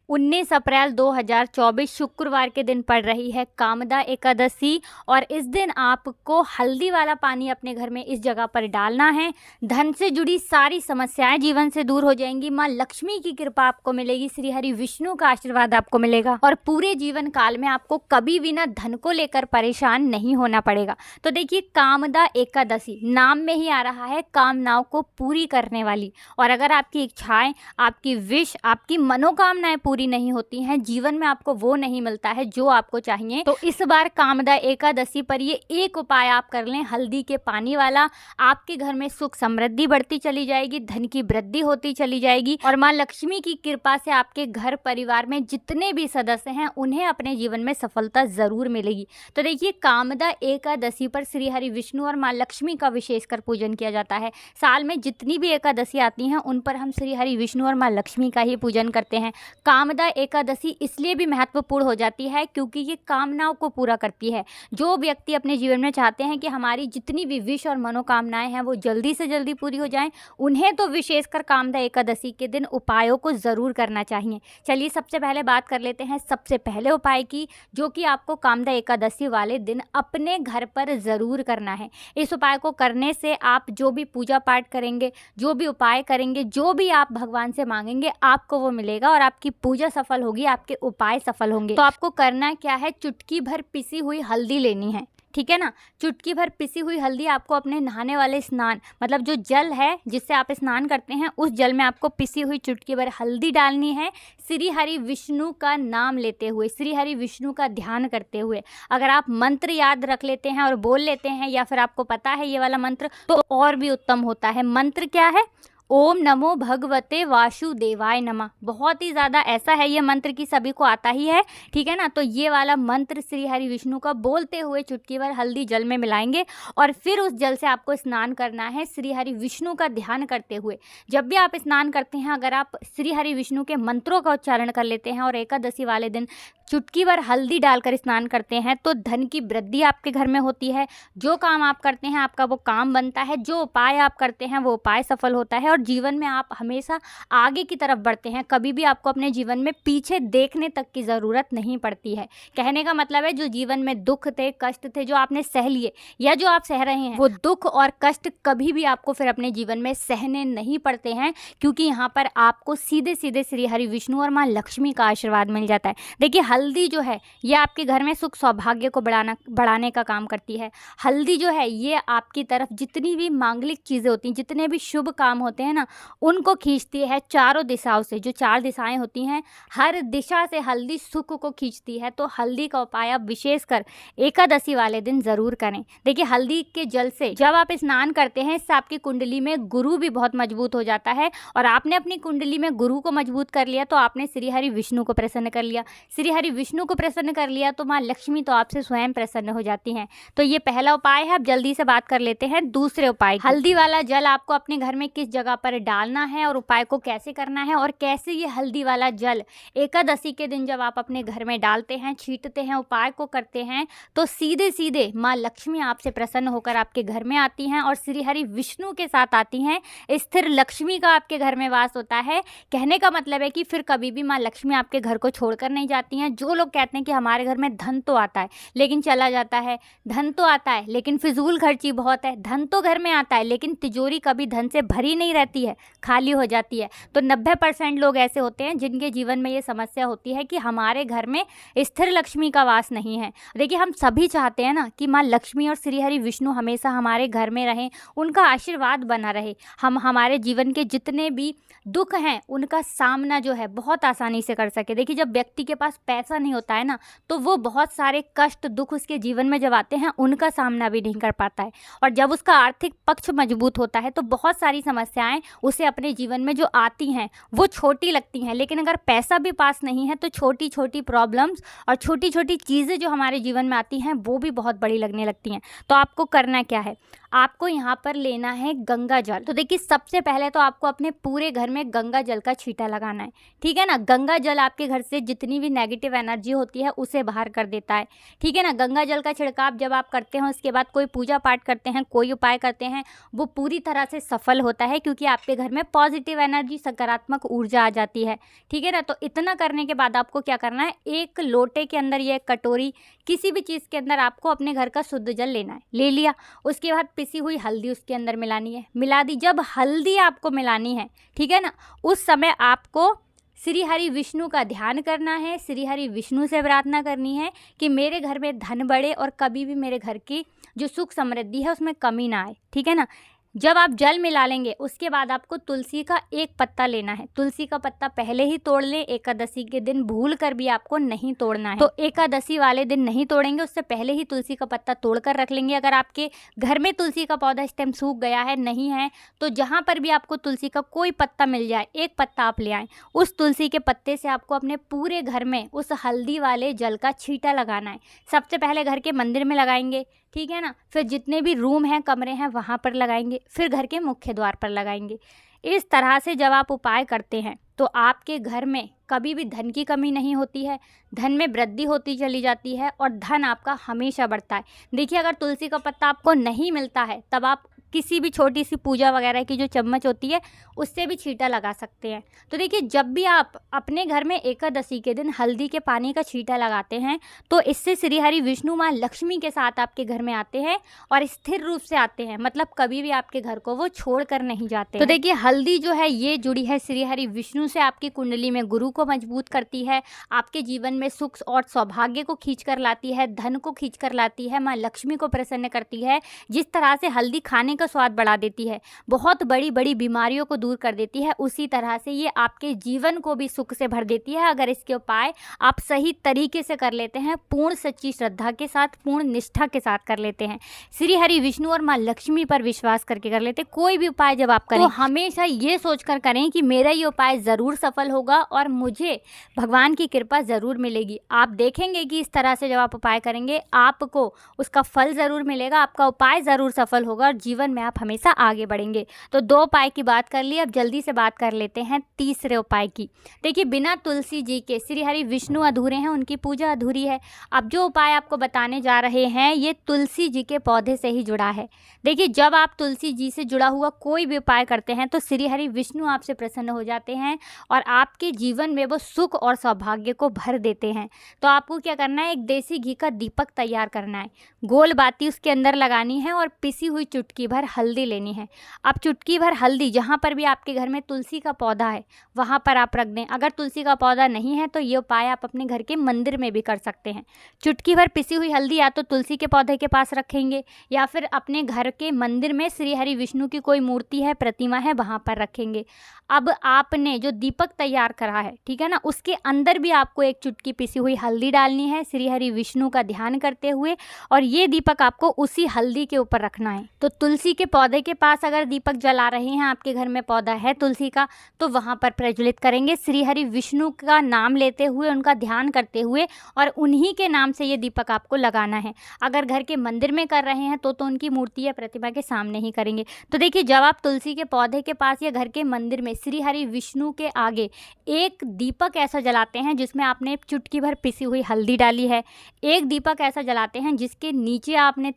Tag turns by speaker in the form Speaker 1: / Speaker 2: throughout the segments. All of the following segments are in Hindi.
Speaker 1: 19 अप्रैल 2024 शुक्रवार के दिन पड़ रही है कामदा एकादशी और इस दिन आपको हल्दी वाला पानी अपने घर में इस जगह पर डालना है। धन से जुड़ी सारी समस्याएं जीवन से दूर हो जाएंगी। माँ लक्ष्मी की कृपा आपको मिलेगी, श्री हरि विष्णु का आशीर्वाद आपको मिलेगा और पूरे जीवन काल में आपको कभी भी ना धन को लेकर परेशान नहीं होना पड़ेगा। तो देखिए, कामदा एकादशी नाम में ही आ रहा है कामनाओं को पूरी करने वाली। और अगर आपकी इच्छाएं, आपकी विश, आपकी मनोकामनाएं पूरी नहीं होती हैं, जीवन में आपको वो नहीं मिलता है जो आपको चाहिए, तो इस बार कामदा एकादशी पर ये एक उपाय आप कर लें, हल्दी के पानी वाला। आपके घर में सुख समृद्धि बढ़ती चली जाएगी, धन की वृद्धि होती चली जाएगी और माँ लक्ष्मी की कृपा से आपके घर परिवार में जितने भी सदस्य हैं उन्हें अपने जीवन में सफलता जरूर मिलेगी। तो देखिए, कामदा एकादशी पर श्री हरि विष्णु और माँ लक्ष्मी का विशेषकर पूजन किया जाता है। साल में जितनी भी एकादशी आती हैं उन पर हम श्री हरि विष्णु और माँ लक्ष्मी का ही पूजन करते हैं। कामदा एकादशी इसलिए भी महत्वपूर्ण हो जाती है क्योंकि ये कामनाओं को पूरा करती है। जो व्यक्ति अपने जीवन में चाहते हैं कि हमारी जितनी भी विश और मनोकामनाएं हैं वो जल्दी से जल्दी पूरी हो जाएं, उन्हें तो विशेषकर कामदा एकादशी के दिन उपायों को ज़रूर करना चाहिए। चलिए, सबसे पहले बात कर लेते हैं सबसे पहले उपाय की, जो कि आपको कामदा एकादशी वाले दिन अपने घर पर ज़रूर करना है। इस उपाय को करने से आप जो भी पूजा पाठ करेंगे, जो भी उपाय करेंगे, जो भी आप भगवान से मांगेंगे, आपको वो मिलेगा और आपकी पूजा सफल होगी, आपके उपाय सफल होंगे। तो आपको करना क्या है, चुटकी भर पिसी हुई हल्दी लेनी है, ठीक है ना। चुटकी भर पिसी हुई हल्दी आपको अपने नहाने वाले स्नान, मतलब जो जल है जिससे आप स्नान करते हैं, उस जल में आपको पिसी हुई चुटकी भर हल्दी डालनी है। श्री हरि विष्णु का नाम लेते हुए, श्री हरि विष्णु का ध्यान करते हुए। अगर आप मंत्र याद रख लेते हैं और बोल लेते हैं, या फिर आपको पता है ये वाला मंत्र, तो और भी उत्तम होता है। मंत्र क्या है? ओम नमो भगवते वासुदेवाय नमः। बहुत ही ज़्यादा ऐसा है ये मंत्र कि सभी को आता ही है, ठीक है ना। तो ये वाला मंत्र श्री हरि विष्णु का बोलते हुए चुटकी भर हल्दी जल में मिलाएंगे और फिर उस जल से आपको स्नान करना है श्री हरि विष्णु का ध्यान करते हुए। जब भी आप स्नान करते हैं, अगर आप श्री हरि विष्णु के मंत्रों का उच्चारण कर लेते हैं और एकादशी वाले दिन चुटकी भर हल्दी डालकर स्नान करते हैं, तो धन की वृद्धि आपके घर में होती है। जो काम आप करते हैं आपका वो काम बनता है, जो उपाय आप करते हैं वो उपाय सफल होता है और जीवन में आप हमेशा आगे की तरफ बढ़ते हैं। कभी भी आपको अपने जीवन में पीछे देखने तक की ज़रूरत नहीं पड़ती है। कहने का मतलब है, जो जीवन में दुख थे, कष्ट थे, जो आपने सह लिए या जो आप सह रहे हैं, वो दुख और कष्ट कभी भी आपको फिर अपने जीवन में सहने नहीं पड़ते हैं, क्योंकि यहाँ पर आपको सीधे सीधे श्री हरि विष्णु और माँ लक्ष्मी का आशीर्वाद मिल जाता है। देखिए, हल्दी जो है ये आपके घर में सुख सौभाग्य को बढ़ाने का काम करती है। हल्दी जो है ये आपकी तरफ जितनी भी मांगलिक चीज़ें होती हैं, जितने भी शुभ काम होते हैं ना, उनको खींचती है चारों दिशाओं से। जो 4 दिशाएं होती हैं, हर दिशा से हल्दी सुख को खींचती है। तो हल्दी का उपाय आप विशेषकर एकादशी वाले दिन ज़रूर करें। देखिए, हल्दी के जल से जब आप स्नान करते हैं, इससे आपकी कुंडली में गुरु भी बहुत मजबूत हो जाता है और आपने अपनी कुंडली में गुरु को मजबूत कर लिया तो आपने श्री हरि विष्णु को प्रसन्न कर लिया। श्री हरि विष्णु को प्रसन्न कर लिया तो माँ लक्ष्मी तो आपसे स्वयं प्रसन्न हो जाती हैं। तो ये पहला उपाय है। अब जल्दी से बात कर लेते हैं दूसरे उपाय। हल्दी वाला जल आपको अपने घर में किस जगह पर डालना है और उपाय को कैसे करना है और कैसे ये हल्दी वाला जल एकादशी के दिन जब आप अपने घर में डालते हैं, छींटते हैं, उपाय को करते हैं, तो सीधे सीधे माँ लक्ष्मी आपसे प्रसन्न होकर आपके घर में आती हैं और श्री हरि विष्णु के साथ आती हैं। स्थिर लक्ष्मी का आपके घर में वास होता है। कहने का मतलब है कि फिर कभी भी माँ लक्ष्मी आपके घर को छोड़कर नहीं जाती हैं। जो लोग कहते हैं कि हमारे घर में धन तो आता है लेकिन चला जाता है, धन तो आता है लेकिन फिजूल खर्ची बहुत है, धन तो घर में आता है लेकिन तिजोरी कभी धन से भरी नहीं रहती है, खाली हो जाती है। तो 90% लोग ऐसे होते हैं जिनके जीवन में ये समस्या होती है कि हमारे घर में स्थिर लक्ष्मी का वास नहीं है। देखिए, हम सभी चाहते हैं ना कि माँ लक्ष्मी और श्री हरि विष्णु हमेशा हमारे घर में रहें, उनका आशीर्वाद बना रहे। हम हमारे जीवन के जितने भी दुख हैं उनका सामना जो है बहुत आसानी से कर सके। देखिए, जब व्यक्ति के पास पैसा नहीं होता है ना, तो वो बहुत सारे कष्ट, दुख उसके जीवन में जब आते हैं उनका सामना भी नहीं कर पाता है। और जब उसका आर्थिक पक्ष मजबूत होता है तो बहुत सारी समस्याएं उसे अपने जीवन में जो आती हैं वो छोटी लगती हैं। लेकिन अगर पैसा भी पास नहीं है तो छोटी छोटी प्रॉब्लम्स और छोटी छोटी चीज़ें जो हमारे जीवन में आती हैं वो भी बहुत बड़ी लगने लगती हैं। तो आपको करना क्या है, आपको यहाँ पर लेना है गंगा जल। तो देखिए सबसे पहले तो आपको अपने पूरे घर में गंगा जल का छींटा लगाना है, ठीक है ना। गंगा जल आपके घर से जितनी भी नेगेटिव एनर्जी होती है उसे बाहर कर देता है, ठीक है ना। गंगा जल का छिड़काव जब आप करते हैं उसके बाद कोई पूजा पाठ करते हैं, कोई उपाय करते हैं, वो पूरी तरह से सफल होता है, क्योंकि आपके घर में पॉजिटिव एनर्जी, सकारात्मक ऊर्जा आ जाती है, ठीक है ना। तो इतना करने के बाद आपको क्या करना है, एक लोटे के अंदर या एक कटोरी, किसी भी चीज़ के अंदर आपको अपने घर का शुद्ध जल लेना है। ले लिया, उसके बाद पिसी हुई हल्दी उसके अंदर मिलानी है, मिला दी। जब हल्दी आपको मिलानी है, ठीक है ना, उस समय आपको श्री हरि विष्णु का ध्यान करना है, श्री हरि विष्णु से प्रार्थना करनी है कि मेरे घर में धन बढ़े और कभी भी मेरे घर की जो सुख समृद्धि है उसमें कमी ना आए, ठीक है ना। जब आप जल मिला लेंगे उसके बाद आपको तुलसी का एक पत्ता लेना है। तुलसी का पत्ता पहले ही तोड़ लें, एकादशी के दिन भूल कर भी आपको नहीं तोड़ना है। तो एकादशी वाले दिन नहीं तोड़ेंगे, उससे पहले ही तुलसी का पत्ता तोड़ कर रख लेंगे। अगर आपके घर में तुलसी का पौधा इस टाइम सूख गया है, नहीं है, तो जहाँ पर भी आपको तुलसी का कोई पत्ता मिल जाए, एक पत्ता आप ले आएँ। उस तुलसी के पत्ते से आपको अपने पूरे घर में उस हल्दी वाले जल का छींटा लगाना है। सबसे पहले घर के मंदिर में लगाएंगे, ठीक है ना, फिर जितने भी रूम हैं, कमरे हैं, वहाँ पर लगाएंगे, फिर घर के मुख्य द्वार पर लगाएंगे। इस तरह से जब आप उपाय करते हैं तो आपके घर में कभी भी धन की कमी नहीं होती है, धन में वृद्धि होती चली जाती है और धन आपका हमेशा बढ़ता है। देखिए अगर तुलसी का पत्ता आपको नहीं मिलता है तब आप किसी भी छोटी सी पूजा वगैरह की जो चम्मच होती है उससे भी छींटा लगा सकते हैं। तो देखिए जब भी आप अपने घर में एकादशी के दिन हल्दी के पानी का छींटा लगाते हैं तो इससे श्री हरि विष्णु माँ लक्ष्मी के साथ आपके घर में आते हैं और स्थिर रूप से आते हैं, मतलब कभी भी आपके घर को वो छोड़ कर नहीं जाते। तो देखिए हल्दी जो है ये जुड़ी है श्री हरि विष्णु से, आपकी कुंडली में गुरु को मजबूत करती है, आपके जीवन में सुख और सौभाग्य को खींच कर लाती है, धन को खींच कर लाती है, माँ लक्ष्मी को प्रसन्न करती है। जिस तरह से हल्दी खाने का स्वाद बढ़ा देती है, बहुत बड़ी बड़ी बीमारियों को दूर कर देती है, उसी तरह से ये आपके जीवन को भी सुख से भर देती है। अगर इसके उपाय आप सही तरीके से कर लेते हैं, पूर्ण सच्ची श्रद्धा के साथ, पूर्ण निष्ठा के साथ कर लेते हैं, श्री हरि विष्णु और माँ लक्ष्मी पर विश्वास करके कर लेते हैं, कोई भी उपाय जब आप करें तो हमेशा ये सोचकर करें कि मेरा ये उपाय ज़रूर सफल होगा और मुझे भगवान की कृपा ज़रूर मिलेगी। आप देखेंगे कि इस तरह से जब आप उपाय करेंगे आपको उसका फल ज़रूर मिलेगा, आपका उपाय ज़रूर सफल होगा और जीवन में आप हमेशा आगे बढ़ेंगे। तो 2 उपाय की बात कर ली, अब जल्दी से बात कर लेते हैं तीसरे उपाय की। देखिए बिना तुलसी जी के श्री हरि विष्णु अधूरे हैं, उनकी पूजा अधूरी है। अब जो उपाय आपको बताने जा रहे हैं ये तुलसी जी के पौधे से ही जुड़ा है। देखिए जब आप तुलसी जी से जुड़ा हुआ कोई भी उपाय करते हैं तो श्री हरि विष्णु आपसे प्रसन्न हो जाते हैं और आपके जीवन में वो सुख और सौभाग्य को भर देते हैं। तो आपको क्या करना है, एक देसी घी का दीपक तैयार करना है, गोल बाती उसके अंदर लगानी है और पिसी हुई चुटकी भर हल्दी लेनी है। अब चुटकी भर हल्दी जहाँ पर भी आपके घर में तुलसी का पौधा है वहाँ पर आप रख दें। अगर तुलसी का पौधा नहीं है तो ये उपाय आप अपने घर के मंदिर में भी कर सकते हैं। चुटकी भर पिसी हुई हल्दी या तो तुलसी के पौधे के पास रखेंगे या फिर अपने घर के मंदिर में श्री हरि विष्णु की कोई मूर्ति है, प्रतिमा है, वहाँ पर रखेंगे। अब आपने जो दीपक तैयार करा है, ठीक है ना, उसके अंदर भी आपको एक चुटकी पिसी हुई हल्दी डालनी है श्री हरि विष्णु का ध्यान करते हुए, और ये दीपक आपको उसी हल्दी के ऊपर रखना है। तो तुलसी के पौधे के पास अगर दीपक जला रहे हैं, आपके घर में पौधा है तुलसी का, तो वहाँ पर प्रज्वलित करेंगे श्री हरि विष्णु का नाम लेते हुए, उनका ध्यान करते हुए, और उन्हीं के नाम से ये दीपक आपको लगाना है। अगर घर के मंदिर में कर रहे हैं तो उनकी मूर्ति या प्रतिमा के सामने ही करेंगे। तो देखिए जब आप तुलसी के पौधे के पास या घर के मंदिर में श्री हरि विष्णु के आगे एक दीपक ऐसा जलाते हैं जिसमें आपने चुटकी भर पिसी हुई हल्दी डाली है, एक दीपक ऐसा जलाते हैं जिसके नीचे आपने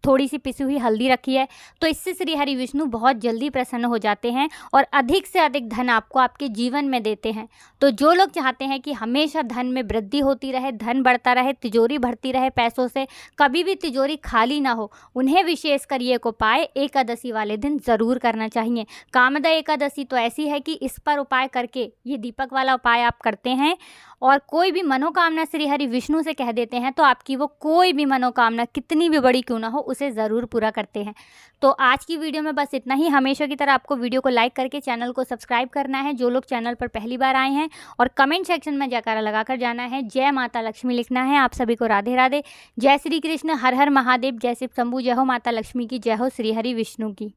Speaker 1: थोड़ी सी पिसी हुई हल्दी रखी है, तो इससे श्री हरि विष्णु बहुत जल्दी प्रसन्न हो जाते हैं और अधिक से अधिक धन आपको आपके जीवन में देते हैं। तो जो लोग चाहते हैं कि हमेशा धन में वृद्धि होती रहे, धन बढ़ता रहे, तिजोरी भरती रहे पैसों से, कभी भी तिजोरी खाली ना हो, उन्हें विशेषकर ये उपाय एकादशी वाले दिन ज़रूर करना चाहिए। कामदा एकादशी तो ऐसी है कि इस पर उपाय करके ये दीपक वाला उपाय आप करते हैं और कोई भी मनोकामना श्री हरि विष्णु से कह देते हैं तो आपकी वो कोई भी मनोकामना कितनी भी बड़ी क्यों ना हो उसे ज़रूर पूरा करते हैं। तो आज की वीडियो में बस इतना ही। हमेशा की तरह आपको वीडियो को लाइक करके चैनल को सब्सक्राइब करना है, जो लोग चैनल पर पहली बार आए हैं, और कमेंट सेक्शन में जयकारा लगाकर जाना है, जय माता लक्ष्मी लिखना है। आप सभी को राधे राधे, जय श्री कृष्ण, हर हर महादेव, जय शिव शंभू, जय हो माता लक्ष्मी की, जय हो श्री हरि विष्णु की।